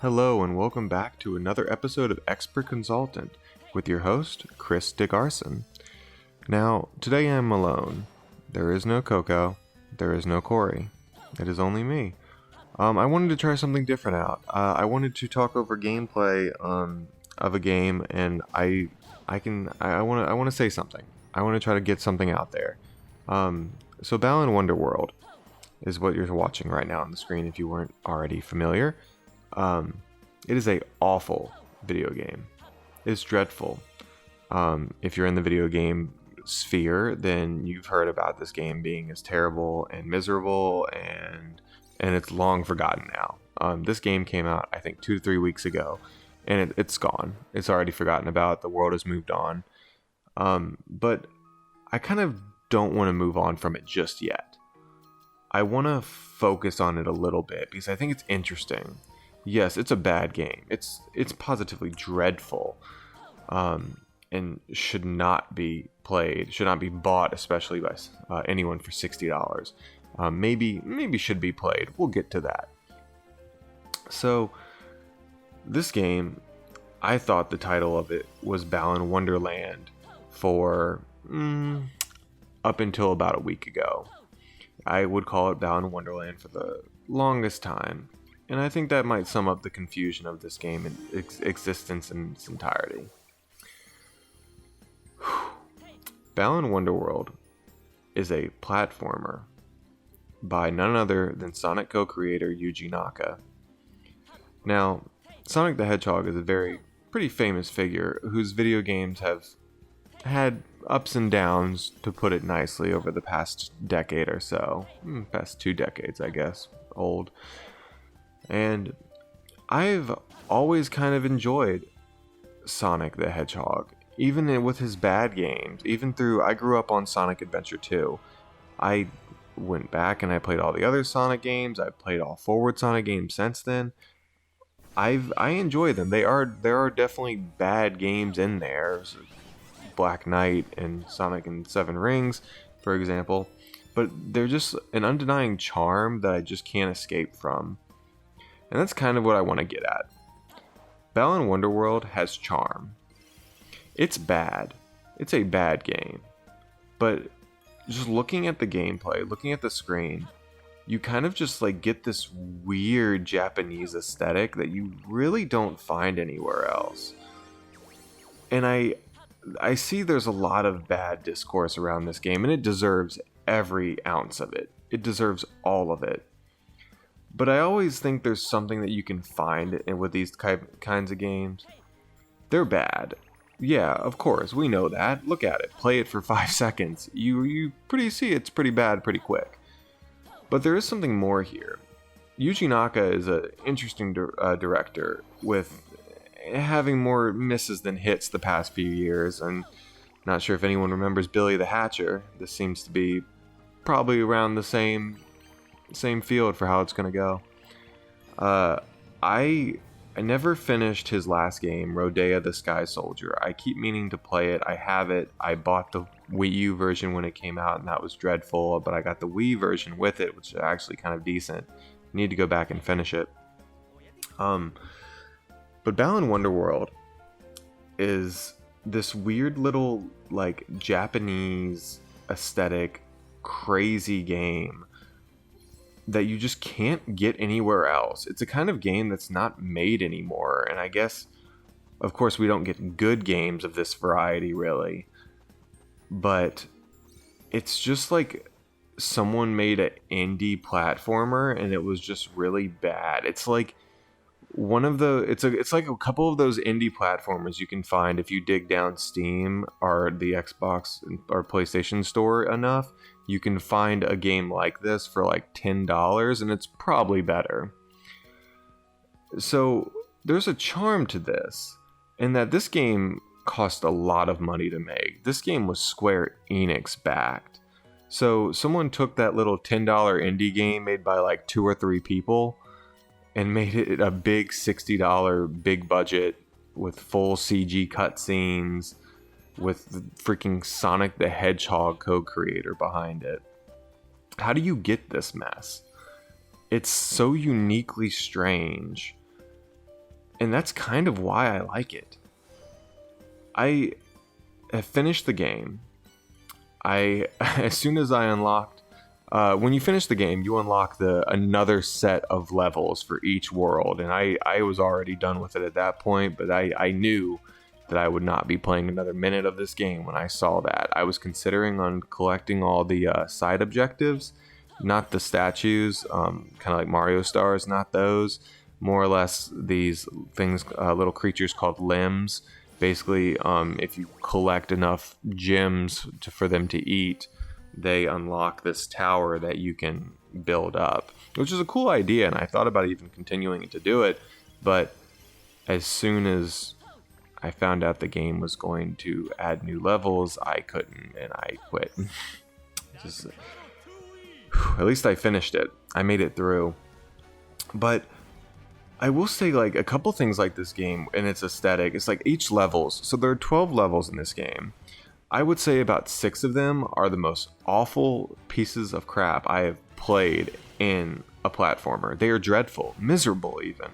Hello and welcome back to another episode of Expert Consultant with your host, Chris DickRson. Now, today I'm alone. There is no Coco, there is no Corey. It is only me. I wanted to try something different out. I wanted to talk over gameplay of a game, and I want to say something. I want to try to get something out there. So Balan Wonderworld is what you're watching right now on the screen if you weren't already familiar. It is a awful video game. It's dreadful. If you're in the video game sphere, then you've heard about this game being as terrible and miserable, and it's long forgotten now. This game came out, I think, 2 to 3 weeks ago, and it's gone. It's already forgotten about. The world has moved on. But I kind of don't want to move on from it just yet. I want to focus on it a little bit because I think it's interesting. Yes, it's a bad game. It's positively dreadful, and should not be played. Should not be bought, especially by anyone for $60. Maybe should be played. We'll get to that. So, this game, I thought the title of it was Balan Wonderland for up until about a week ago. I would call it Balan Wonderland for the longest time. And I think that might sum up the confusion of this game in existence in its entirety. Balan Wonderworld is a platformer by none other than Sonic co-creator Yuji Naka. Now, Sonic the Hedgehog is a pretty famous figure whose video games have had ups and downs, to put it nicely, over the past decade or so. Past 2 decades, I guess. Old. And I've always kind of enjoyed Sonic the Hedgehog, even with his bad games. I grew up on Sonic Adventure 2. I went back and I played all the other Sonic games. I've played all forward Sonic games since then. I enjoy them. There are definitely bad games in there. Black Knight and Sonic and 7 Rings, for example. But they're just an undenying charm that I just can't escape from. And that's kind of what I want to get at. Balan Wonderworld has charm. It's bad. It's a bad game. But just looking at the gameplay, looking at the screen, you kind of just get this weird Japanese aesthetic that you really don't find anywhere else. And I see there's a lot of bad discourse around this game, and it deserves every ounce of it. It deserves all of it. But I always think there's something that you can find with these kinds of games. They're bad. Yeah, of course, we know that. Look at it. Play it for 5 seconds. You see it's pretty bad pretty quick. But there is something more here. Yuji Naka is an interesting director with having more misses than hits the past few years. And not sure if anyone remembers Billy the Hatcher. This seems to be probably around the same field for how it's going to go. I never finished his last game, Rodea the Sky Soldier. I keep meaning to play it. I have it. I bought the Wii U version when it came out, and that was dreadful, but I got the Wii version with it, which is actually kind of decent. Need to go back and finish it. But Balan Wonderworld is this weird little Japanese aesthetic crazy game that you just can't get anywhere else. It's a kind of game that's not made anymore, and I guess, of course, we don't get good games of this variety, really. But it's just someone made an indie platformer, and it was just really bad. It's like it's like a couple of those indie platformers you can find if you dig down Steam or the Xbox or PlayStation store enough. You can find a game like this for $10, and it's probably better. So there's a charm to this, in that this game cost a lot of money to make. This game was Square Enix backed. So someone took that little $10 indie game made by 2 or 3 people and made it a big $60 big budget with full CG cutscenes, with the freaking Sonic the Hedgehog co-creator behind it. How do you get this mess? It's so uniquely strange. And that's kind of why I like it. I have finished the game. As soon as I unlocked, when you finish the game, you unlock another set of levels for each world, and I was already done with it at that point, but I knew that I would not be playing another minute of this game when I saw that. I was considering on collecting all the side objectives, not the statues, kind of like Mario Stars, not those. More or less these things, little creatures called limbs. Basically, if you collect enough gems for them to eat, they unlock this tower that you can build up, which is a cool idea, and I thought about even continuing to do it, but as soon as I found out the game was going to add new levels, I couldn't, and I quit. At least I finished it. I made it through. But I will say, like, a couple things like this game and its aesthetic. It's like each levels. So there are 12 levels in this game. I would say about 6 of them are the most awful pieces of crap I have played in a platformer. They are dreadful, miserable even.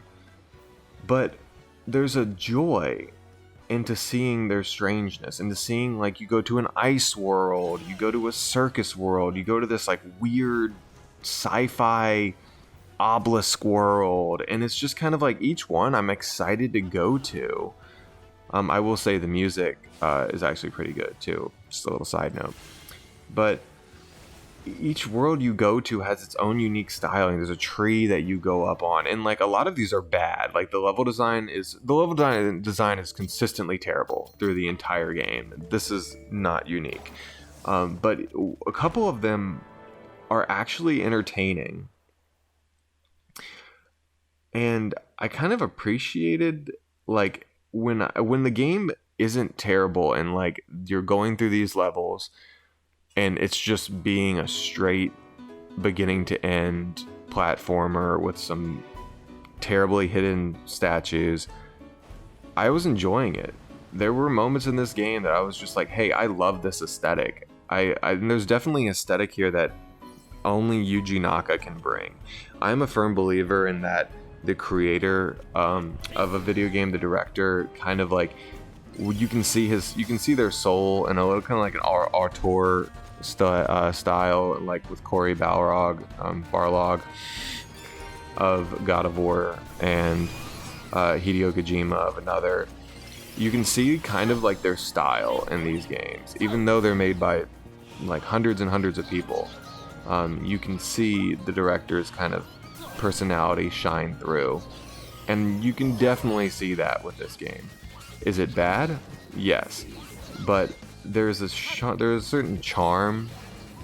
But there's a joy into seeing their strangeness, into seeing, like, you go to an ice world, you go to a circus world, you go to this like weird sci-fi obelisk world, and it's just kind of like each one I'm excited to go to. I will say the music is actually pretty good too, just a little side note. But each world you go to has its own unique styling. There's a tree that you go up on, and like a lot of these are bad. Like the level design is consistently terrible through the entire game. This is not unique, but a couple of them are actually entertaining. And I kind of appreciated, like, when the game isn't terrible and like you're going through these levels and it's just being a straight beginning to end platformer with some terribly hidden statues, I was enjoying it. There were moments in this game that I was just like, hey, I love this aesthetic. And there's definitely aesthetic here that only Yuji Naka can bring. I'm a firm believer in that the creator of a video game, the director, kind of like, you can see their soul in a little kind of like an auteur style, like with Cory Barlog of God of War and Hideo Kojima of another. You can see kind of like their style in these games, even though they're made by like hundreds and hundreds of people. You can see the director's kind of personality shine through, and you can definitely see that with this game. Is it bad? Yes, but there's a certain charm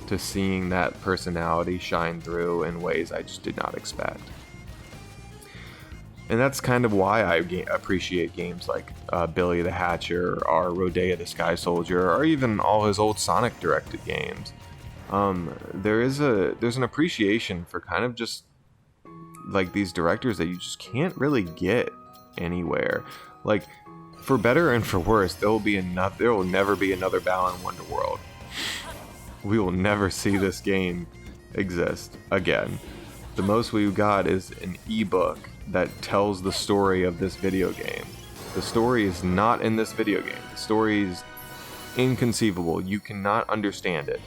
to seeing that personality shine through in ways I just did not expect. And that's kind of why I appreciate games like Billy the Hatcher or Rodea the Sky Soldier, or even all his old Sonic directed games. There's an appreciation for kind of just like these directors that you just can't really get anywhere. Like, for better and for worse, there will never be another Balan Wonderworld. We will never see this game exist again. The most we've got is an ebook that tells the story of this video game. The story is not in this video game. The story is inconceivable. You cannot understand it.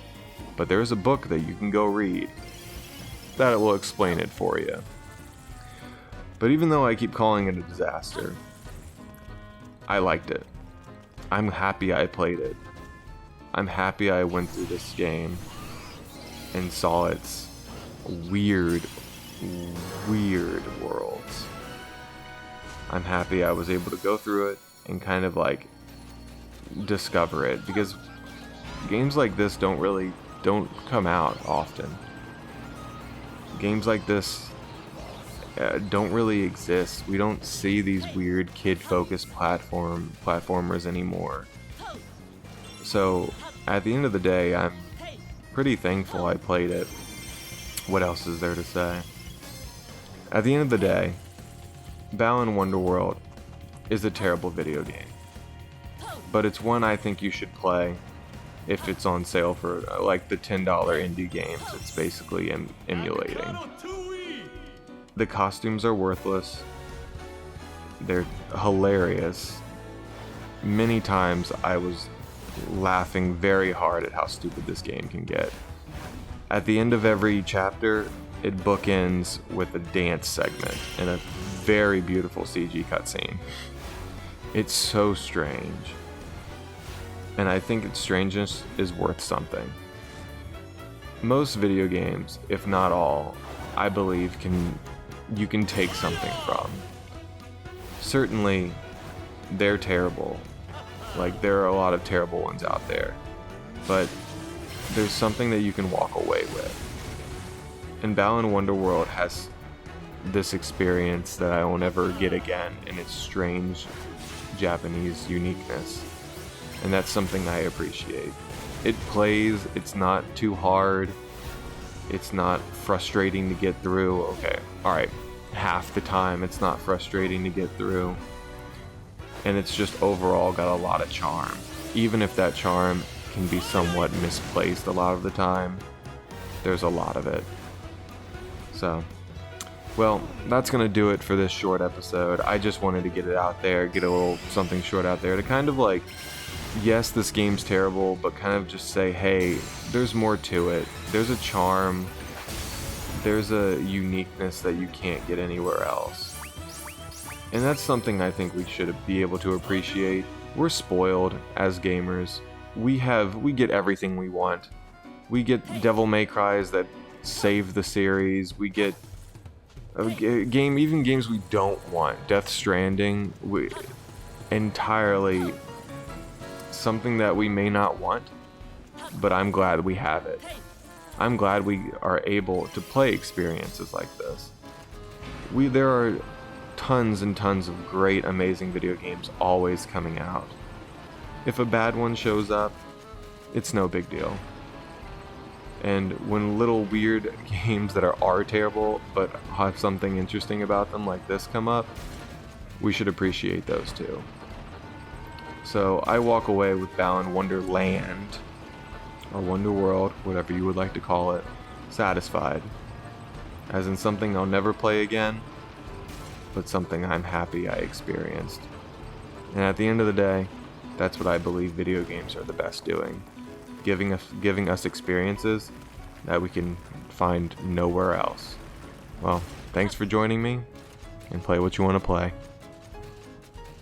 But there is a book that you can go read that will explain it for you. But even though I keep calling it a disaster, I liked it. I'm happy I played it. I'm happy I went through this game and saw its weird worlds. I'm happy I was able to go through it and kind of like discover it, because games like this don't come out often. Games like this don't really exist. We don't see these weird kid-focused platformers anymore. So at the end of the day, I'm pretty thankful I played it. What else is there to say? At the end of the day, Balan Wonderworld is a terrible video game, but it's one I think you should play if it's on sale for like the $10 indie games it's basically emulating. The costumes are worthless. They're hilarious. Many times I was laughing very hard at how stupid this game can get. At the end of every chapter, it bookends with a dance segment and a very beautiful CG cutscene. It's so strange. And I think its strangeness is worth something. Most video games, if not all, I believe you can take something from. Certainly, they're terrible. Like, there are a lot of terrible ones out there. But there's something that you can walk away with. And Balan Wonderworld has this experience that I will never get again in its strange Japanese uniqueness. And that's something I appreciate. It plays, it's not too hard, it's not frustrating to get through. Okay, alright, half the time it's not frustrating to get through. And it's just overall got a lot of charm. Even if that charm can be somewhat misplaced a lot of the time, there's a lot of it. So, well, that's going to do it for this short episode. I just wanted to get it out there, get a little something short out there to kind of like, yes, this game's terrible, but kind of just say, hey, there's more to it. There's a charm. There's a uniqueness that you can't get anywhere else. And that's something I think we should be able to appreciate. We're spoiled as gamers. We get everything we want. We get Devil May Cries that save the series. We get even games we don't want. Death Stranding, entirely something that we may not want, but I'm glad we have it. I'm glad we are able to play experiences like this. There are tons and tons of great, amazing video games always coming out. If a bad one shows up, it's no big deal. And when little weird games that are terrible but have something interesting about them like this come up, we should appreciate those too. So I walk away with Balan Wonderland, or Wonderworld, whatever you would like to call it, satisfied. As in something I'll never play again, but something I'm happy I experienced. And at the end of the day, that's what I believe video games are the best doing. Giving us experiences that we can find nowhere else. Well, thanks for joining me, and play what you want to play.